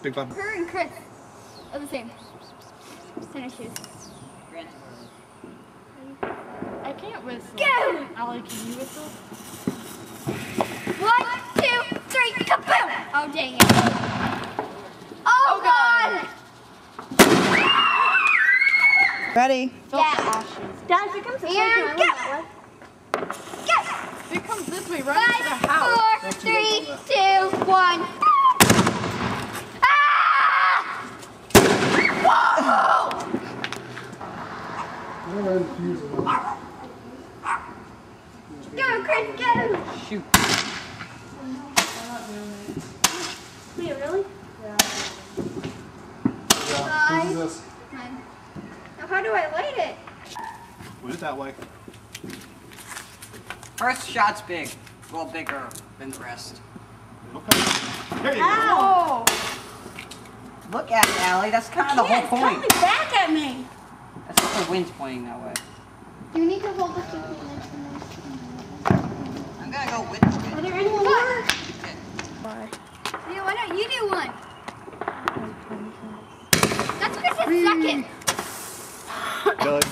Big bump. Her and Chris are the same. Tennis shoes. I can't whistle. Go! Allie, can you whistle? 1, 2, 3, kaboom! Oh, dang it. Oh, God! Ready? Yeah. Dad, here comes the And go! Go! It comes this way, right into the 5, house. 4, 3, 2, 1. Ah! Whoa! Go, Chris, go! Shoot. Wait, really? Yeah. 5, Who's this? 9. Now, how do I light it? Put it that way. First shot's big. Well, bigger than the rest. Okay. There you go. Oh! Look at it, Allie. That's kind of the whole point. Coming back at me! That's what the wind's pointing that way. You need to hold the two next to me. I'm gonna go with it. Are there any more? Yeah, why don't you do one? That's Chris's second. Billy.